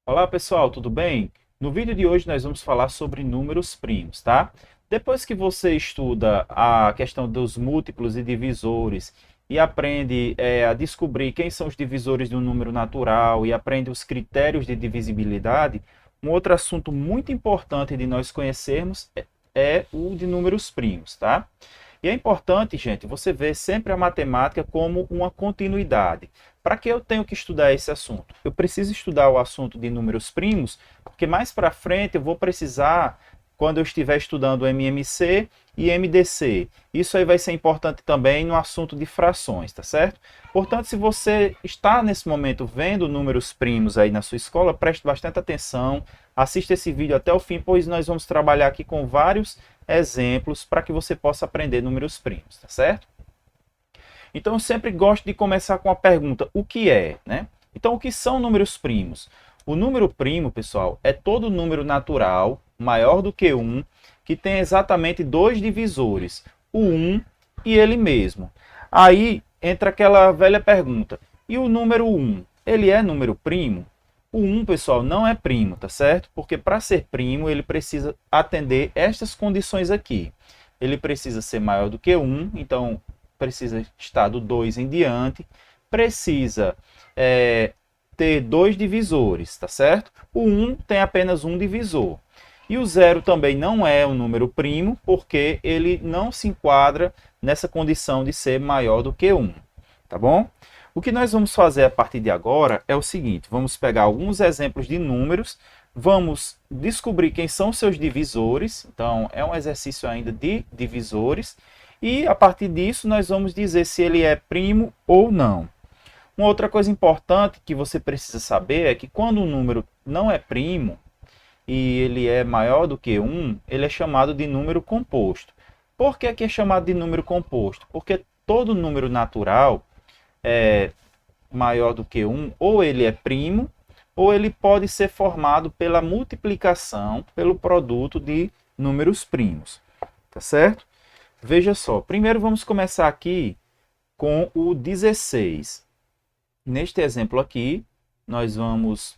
Olá pessoal, tudo bem? No vídeo de hoje nós vamos falar sobre números primos, tá? Depois que você estuda a questão dos múltiplos e divisores e aprende a descobrir quem são os divisores de um número natural e aprende os critérios de divisibilidade, um outro assunto muito importante de nós conhecermos é o de números primos, tá? E é importante, gente, você ver sempre a matemática como uma continuidade. Para que eu tenho que estudar esse assunto? Eu preciso estudar o assunto de números primos, porque mais para frente eu vou precisar, quando eu estiver estudando MMC e MDC. Isso aí vai ser importante também no assunto de frações, tá certo? Portanto, se você está nesse momento vendo números primos aí na sua escola, preste bastante atenção, assista esse vídeo até o fim, pois nós vamos trabalhar aqui com vários exemplos para que você possa aprender números primos, tá certo? Então eu sempre gosto de começar com a pergunta: o que é, né? Então o que são números primos? O número primo, pessoal, é todo número natural maior do que 1 que tem exatamente dois divisores, o 1 e ele mesmo. Aí entra aquela velha pergunta: e o número 1, ele é número primo? O 1, pessoal, não é primo, tá certo? Porque para ser primo, ele precisa atender estas condições aqui. Ele precisa ser maior do que 1, então precisa estar do 2 em diante. Precisa ter dois divisores, tá certo? O 1 tem apenas um divisor. E o 0 também não é um número primo, porque ele não se enquadra nessa condição de ser maior do que 1, tá bom? O que nós vamos fazer a partir de agora é o seguinte: vamos pegar alguns exemplos de números, vamos descobrir quem são seus divisores, então é um exercício ainda de divisores, e a partir disso nós vamos dizer se ele é primo ou não. Uma outra coisa importante que você precisa saber é que quando um número não é primo e ele é maior do que 1, ele é chamado de número composto. Por que é chamado de número composto? Porque todo número natural é maior do que 1, ou ele é primo, ou ele pode ser formado pela multiplicação, pelo produto de números primos. Tá certo? Veja só, primeiro vamos começar aqui com o 16. Neste exemplo aqui, nós vamos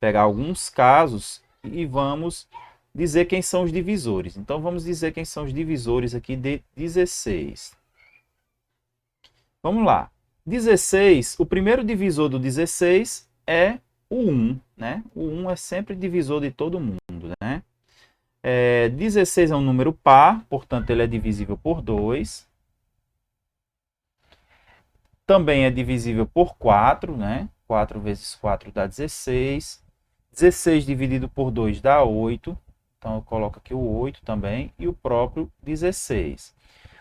pegar alguns casos e vamos dizer quem são os divisores. Então, vamos dizer quem são os divisores aqui de 16. Vamos lá. 16, o primeiro divisor do 16 é o 1, né? O 1 é sempre divisor de todo mundo, né? 16 é um número par, portanto ele é divisível por 2. Também é divisível por 4, né? 4 vezes 4 dá 16. 16 dividido por 2 dá 8. Então eu coloco aqui o 8 também e o próprio 16.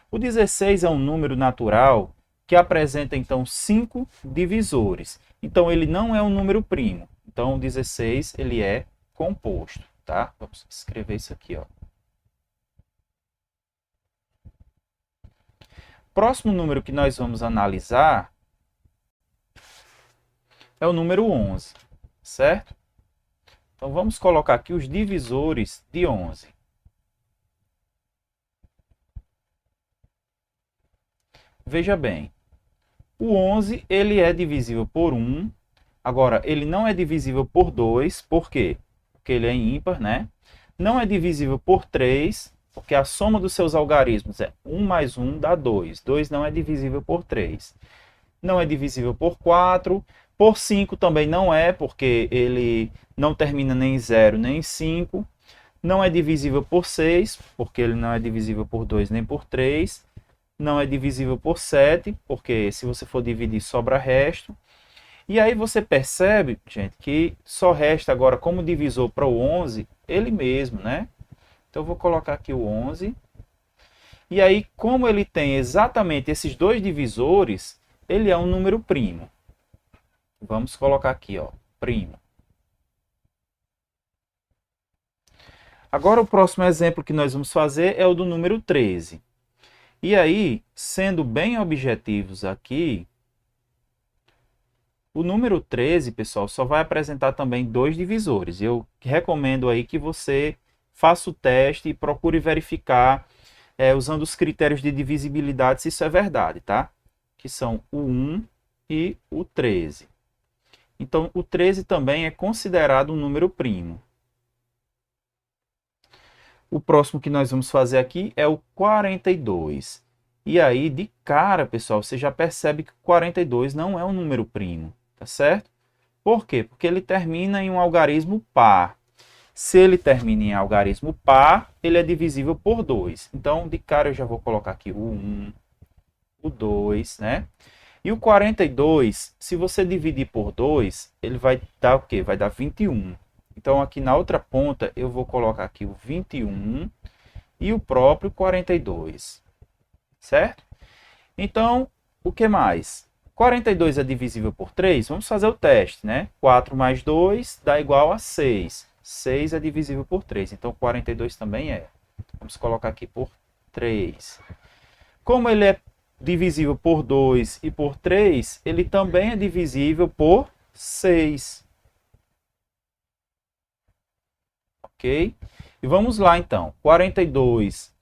O 16 é um número natural que apresenta então 5 divisores. Então ele não é um número primo. Então o 16 ele é composto, tá? Vamos escrever isso aqui, ó. Próximo número que nós vamos analisar é o número 11, certo? Então vamos colocar aqui os divisores de 11. Veja bem, o 11 ele é divisível por 1. Agora, ele não é divisível por 2, por quê? Porque ele é ímpar, né? Não é divisível por 3, porque a soma dos seus algarismos é 1 mais 1 dá 2. 2 não é divisível por 3. Não é divisível por 4. Por 5 também não é, porque ele não termina nem em 0 nem em 5. Não é divisível por 6, porque ele não é divisível por 2 nem por 3. Não é divisível por 7, porque se você for dividir sobra resto. E aí você percebe, gente, que só resta agora como divisor para o 11, ele mesmo, né? Então eu vou colocar aqui o 11. E aí, como ele tem exatamente esses dois divisores, ele é um número primo. Vamos colocar aqui, ó, primo. Agora o próximo exemplo que nós vamos fazer é o do número 13. E aí, sendo bem objetivos aqui, o número 13, pessoal, só vai apresentar também dois divisores. Eu recomendo aí que você faça o teste e procure verificar, usando os critérios de divisibilidade, se isso é verdade, tá? Que são o 1 e o 13. Então, o 13 também é considerado um número primo. O próximo que nós vamos fazer aqui é o 42. E aí, de cara, pessoal, você já percebe que o 42 não é um número primo, tá certo? Por quê? Porque ele termina em um algarismo par. Se ele termina em algarismo par, ele é divisível por 2. Então, de cara, eu já vou colocar aqui o 1, o 2, né? E o 42, se você dividir por 2, ele vai dar o quê? Vai dar 21. Então, aqui na outra ponta, eu vou colocar aqui o 21 e o próprio 42, certo? Então, o que mais? 42 é divisível por 3? Vamos fazer o teste, né? 4 mais 2 dá igual a 6. 6 é divisível por 3, então 42 também é. Vamos colocar aqui por 3. Como ele é divisível por 2 e por 3, ele também é divisível por 6. Ok? E vamos lá então. 42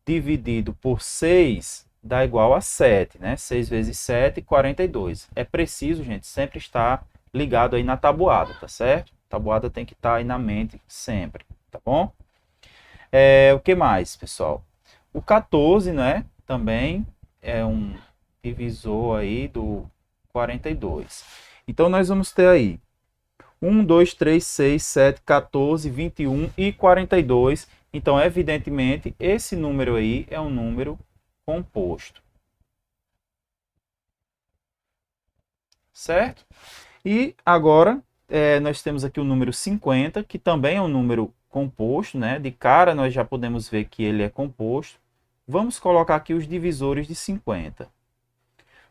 dividido por 6 dá igual a 7, né? 6 vezes 7, 42. É preciso, gente, sempre estar ligado aí na tabuada, tá certo? A tabuada tem que estar aí na mente sempre, tá bom? O que mais, pessoal? O 14, né? Também é um divisor aí do 42. Então, nós vamos ter aí 1, 2, 3, 6, 7, 14, 21 e 42. Então, evidentemente, esse número aí é um número composto. Certo? E agora, nós temos aqui o número 50, que também é um número composto, né? De cara, nós já podemos ver que ele é composto. Vamos colocar aqui os divisores de 50.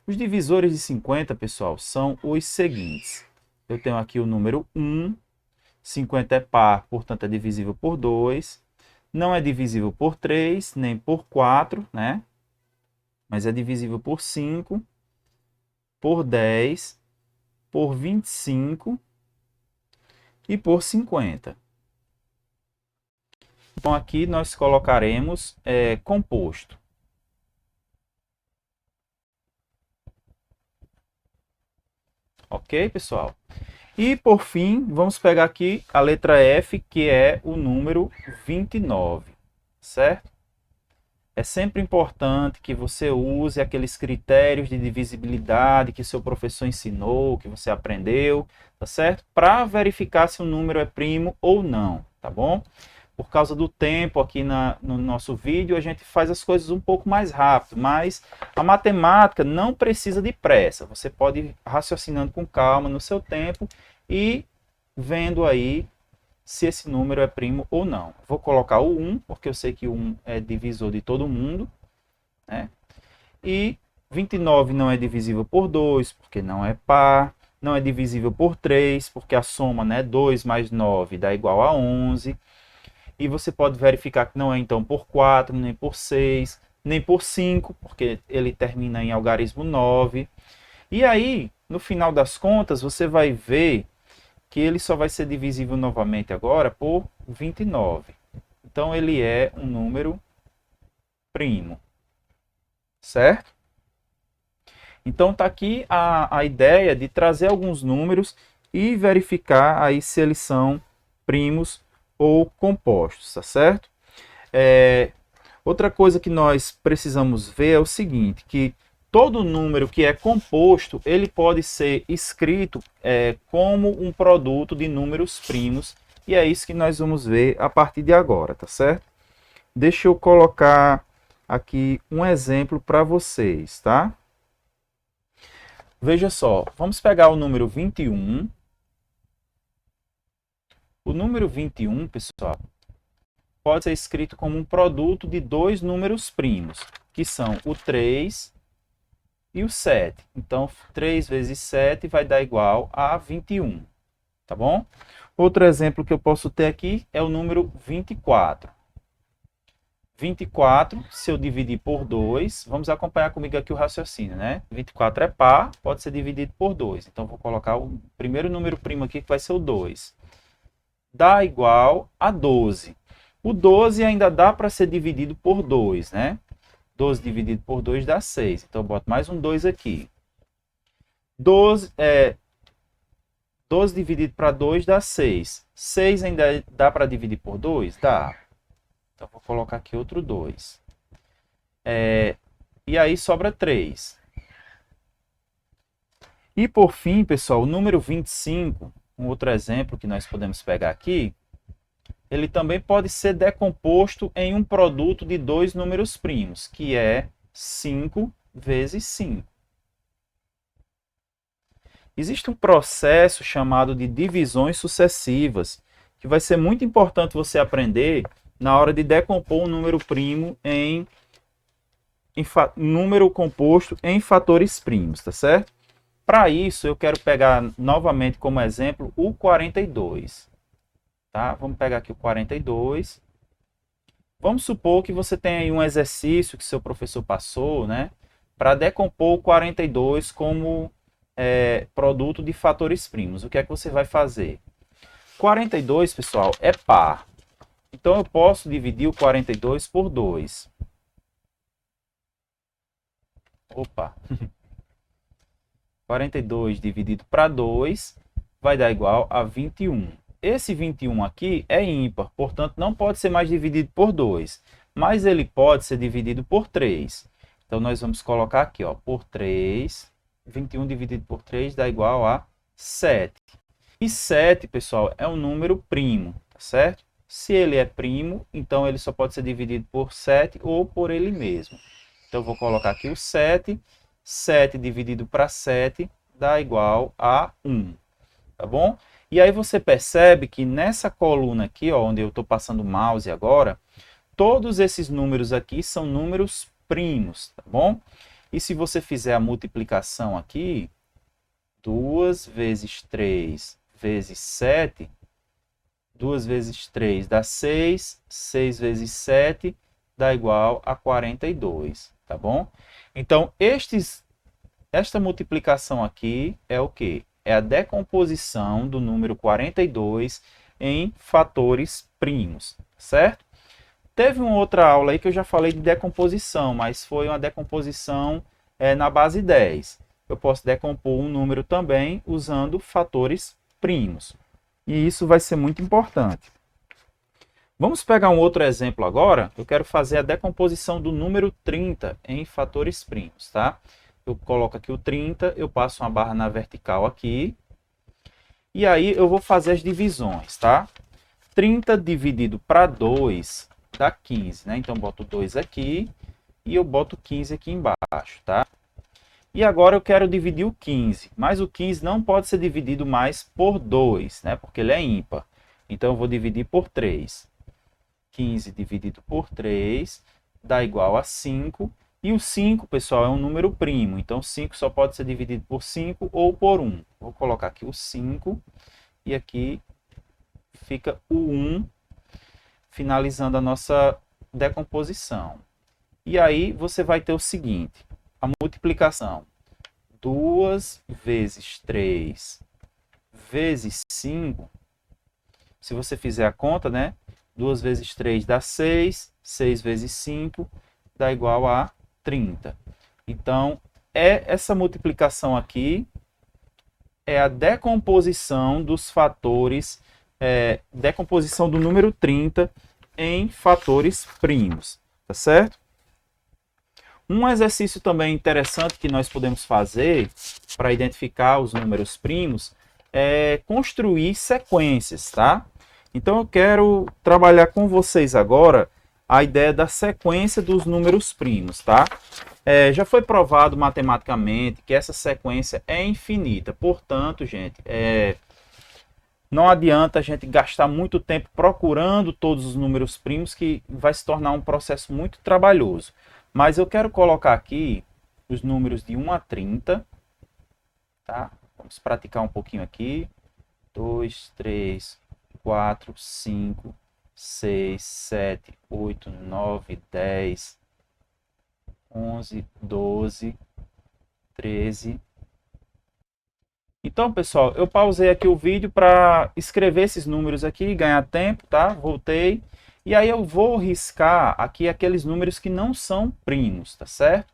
Os divisores de 50, pessoal, são os seguintes. Eu tenho aqui o número 1, 50 é par, portanto é divisível por 2. Não é divisível por 3, nem por 4, né? Mas é divisível por 5, por 10, por 25 e por 50. Então aqui nós colocaremos composto. Ok, pessoal? E por fim, vamos pegar aqui a letra F, que é o número 29, certo? É sempre importante que você use aqueles critérios de divisibilidade que seu professor ensinou, que você aprendeu, tá certo? Para verificar se o número é primo ou não, tá bom? Por causa do tempo aqui no nosso vídeo, a gente faz as coisas um pouco mais rápido, mas a matemática não precisa de pressa. Você pode ir raciocinando com calma no seu tempo e vendo aí se esse número é primo ou não. Vou colocar o 1, porque eu sei que o 1 é divisor de todo mundo, né? E 29 não é divisível por 2, porque não é par. Não é divisível por 3, porque a soma, né, 2 mais 9 dá igual a 11. E você pode verificar que não é então por 4, nem por 6, nem por 5, porque ele termina em algarismo 9. E aí, no final das contas, você vai ver que ele só vai ser divisível novamente agora por 29. Então, ele é um número primo, certo? Então, está aqui a ideia de trazer alguns números e verificar aí se eles são primos ou compostos, tá certo? Outra coisa que nós precisamos ver é o seguinte, que todo número que é composto, ele pode ser escrito como um produto de números primos, e é isso que nós vamos ver a partir de agora, tá certo? Deixa eu colocar aqui um exemplo para vocês, tá? Veja só, vamos pegar o número 21. O número 21, pessoal, pode ser escrito como um produto de dois números primos, que são o 3 e o 7. Então, 3 vezes 7 vai dar igual a 21, tá bom? Outro exemplo que eu posso ter aqui é o número 24. 24, se eu dividir por 2, vamos acompanhar comigo aqui o raciocínio, né? 24 é par, pode ser dividido por 2. Então, vou colocar o primeiro número primo aqui, que vai ser o 2. Dá igual a 12. O 12 ainda dá para ser dividido por 2, né? 12 dividido por 2 dá 6. Então, eu boto mais um 2 aqui. 12 dividido para 2 dá 6. 6 ainda dá para dividir por 2? Dá. Então, vou colocar aqui outro 2. E aí sobra 3. E por fim, pessoal, o número 25, um outro exemplo que nós podemos pegar aqui, ele também pode ser decomposto em um produto de dois números primos, que é 5 vezes 5. Existe um processo chamado de divisões sucessivas, que vai ser muito importante você aprender na hora de decompor um número primo em número composto em fatores primos, tá certo? Para isso, eu quero pegar novamente como exemplo o 42. Tá? Vamos pegar aqui o 42. Vamos supor que você tem aí um exercício que seu professor passou, né? Para decompor o 42 como produto de fatores primos. O que é que você vai fazer? 42, pessoal, é par. Então, eu posso dividir o 42 por 2. Opa! 42 dividido para 2 vai dar igual a 21. Esse 21 aqui é ímpar, portanto, não pode ser mais dividido por 2. Mas ele pode ser dividido por 3. Então, nós vamos colocar aqui, ó, por 3. 21 dividido por 3 dá igual a 7. E 7, pessoal, é um número primo, tá certo? Se ele é primo, então ele só pode ser dividido por 7 ou por ele mesmo. Então, eu vou colocar aqui o 7. 7 dividido para 7 dá igual a 1. Tá bom? E aí você percebe que nessa coluna aqui, ó, onde eu estou passando o mouse agora, todos esses números aqui são números primos, tá bom? E se você fizer a multiplicação aqui, 2 vezes 3 vezes 7, 2 vezes 3 dá 6, 6 vezes 7 dá igual a 42, tá bom? Então, esta multiplicação aqui é o quê? É a decomposição do número 42 em fatores primos, certo? Teve uma outra aula aí que eu já falei de decomposição, mas foi uma decomposição na base 10. Eu posso decompor um número também usando fatores primos. E isso vai ser muito importante. Vamos pegar um outro exemplo agora. Eu quero fazer a decomposição do número 30 em fatores primos, tá? Eu coloco aqui o 30, eu passo uma barra na vertical aqui. E aí eu vou fazer as divisões, tá? 30 dividido para 2 dá 15, né? Então eu boto 2 aqui e eu boto 15 aqui embaixo, tá? E agora eu quero dividir o 15, mas o 15 não pode ser dividido mais por 2, né? Porque ele é ímpar. Então eu vou dividir por 3. 15 dividido por 3 dá igual a 5. E o 5, pessoal, é um número primo. Então, 5 só pode ser dividido por 5 ou por 1. Vou colocar aqui o 5. E aqui fica o 1, finalizando a nossa decomposição. E aí, você vai ter o seguinte. A multiplicação. 2 vezes 3 vezes 5. Se você fizer a conta, né? 2 vezes 3 dá 6. 6 vezes 5 dá igual a 30. Então, essa multiplicação aqui é a decomposição dos fatores, decomposição do número 30 em fatores primos, tá certo? Um exercício também interessante que nós podemos fazer para identificar os números primos é construir sequências, tá? Então, eu quero trabalhar com vocês agora a ideia da sequência dos números primos, tá? Já foi provado matematicamente que essa sequência é infinita. Portanto, gente, não adianta a gente gastar muito tempo procurando todos os números primos, que vai se tornar um processo muito trabalhoso. Mas eu quero colocar aqui os números de 1 a 30, tá? Vamos praticar um pouquinho aqui. 2, 3, 4, 5, 6, 7, 8, 9, 10, 11, 12, 13. Então, pessoal, eu pausei aqui o vídeo para escrever esses números aqui, ganhar tempo, tá? Voltei. E aí eu vou riscar aqui aqueles números que não são primos, tá certo?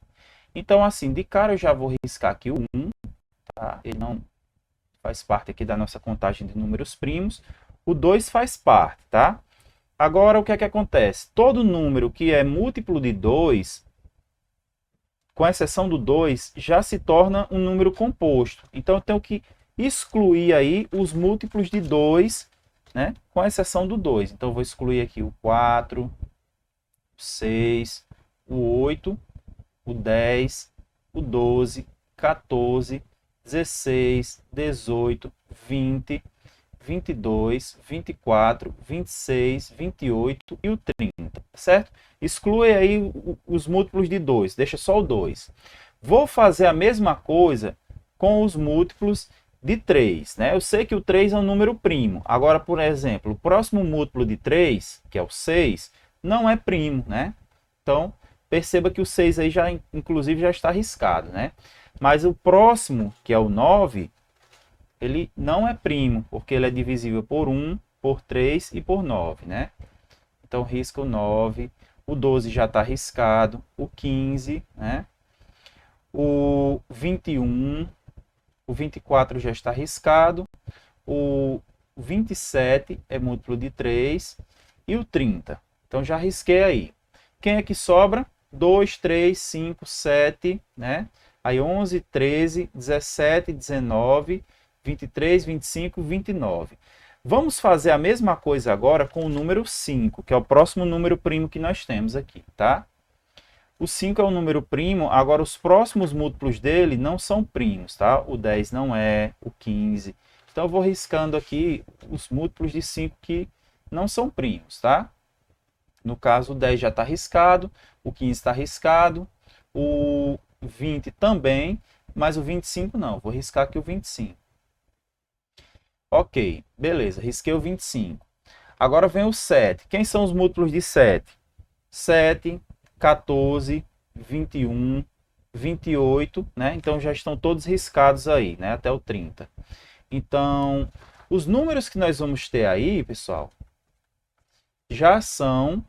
Então, assim, de cara eu já vou riscar aqui o 1, tá? Ele não faz parte aqui da nossa contagem de números primos. O 2 faz parte, tá? Agora, o que é que acontece? Todo número que é múltiplo de 2, com exceção do 2, já se torna um número composto. Então, eu tenho que excluir aí os múltiplos de 2, né? Com exceção do 2. Então, eu vou excluir aqui o 4, o 6, o 8, o 10, o 12, 14, 16, 18, 20, 22, 24, 26, 28 e o 30, certo? Exclui aí os múltiplos de 2, deixa só o 2. Vou fazer a mesma coisa com os múltiplos de 3, né? Eu sei que o 3 é um número primo. Agora, por exemplo, o próximo múltiplo de 3, que é o 6, não é primo, né? Então, perceba que o 6 aí já, inclusive, já está riscado, né? Mas o próximo, que é o 9, ele não é primo, porque ele é divisível por 1, por 3 e por 9, né? Então, risca o 9, o 12 já está riscado, o 15, né? O 21, o 24 já está riscado, o 27 é múltiplo de 3 e o 30. Então, já risquei aí. Quem é que sobra? 2, 3, 5, 7, né? Aí 11, 13, 17, 19, 23, 25, 29. Vamos fazer a mesma coisa agora com o número 5, que é o próximo número primo que nós temos aqui, tá? O 5 é um número primo, agora os próximos múltiplos dele não são primos, tá? O 10 não é, o 15. Então eu vou riscando aqui os múltiplos de 5 que não são primos, tá? No caso, o 10 já está riscado, o 15 está riscado, o 20 também, mas o 25 não. Vou riscar aqui o 25. Ok, beleza, risquei o 25. Agora vem o 7. Quem são os múltiplos de 7? 7, 14, 21, 28, né? Então já estão todos riscados aí, né? Até o 30. Então, os números que nós vamos ter aí, pessoal, já são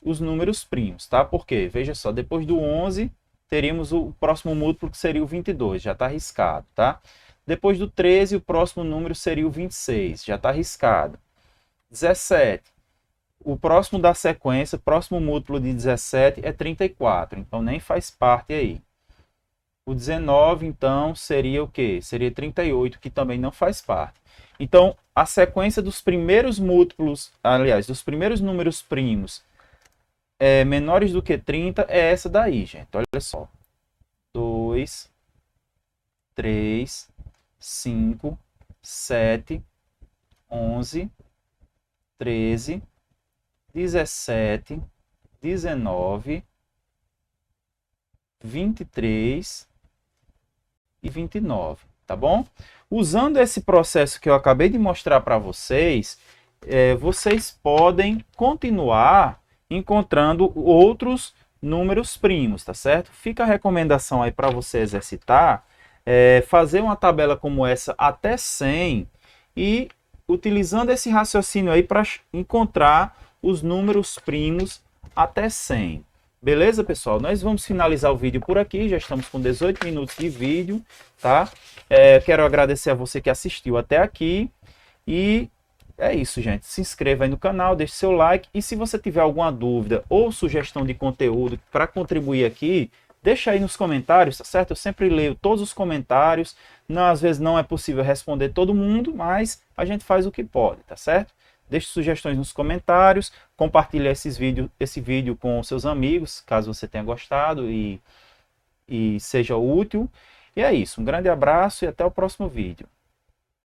os números primos, tá? Porque, veja só, depois do 11, teríamos o próximo múltiplo que seria o 22, já está riscado, tá? Depois do 13, o próximo número seria o 26, já está riscado. 17, o próximo da sequência, o próximo múltiplo de 17 é 34, então nem faz parte aí. O 19, então, seria o quê? Seria 38, que também não faz parte. Então, a sequência dos primeiros múltiplos, aliás, dos primeiros números primos menores do que 30 é essa daí, gente. Olha só. 2, 3, 5, 7, 11, 13, 17, 19, 23 e 29, tá bom? Usando esse processo que eu acabei de mostrar para vocês, vocês podem continuar encontrando outros números primos, tá certo? Fica a recomendação aí para você exercitar, fazer uma tabela como essa até 100 e utilizando esse raciocínio aí para encontrar os números primos até 100. Beleza, pessoal? Nós vamos finalizar o vídeo por aqui, já estamos com 18 minutos de vídeo, tá? Quero agradecer a você que assistiu até aqui e é isso, gente. Se inscreva aí no canal, deixe seu like e se você tiver alguma dúvida ou sugestão de conteúdo para contribuir aqui, deixa aí nos comentários, tá certo? Eu sempre leio todos os comentários, às vezes não é possível responder todo mundo, mas a gente faz o que pode, tá certo? Deixe sugestões nos comentários, compartilhe esse vídeo com seus amigos, caso você tenha gostado e seja útil. E é isso, um grande abraço e até o próximo vídeo.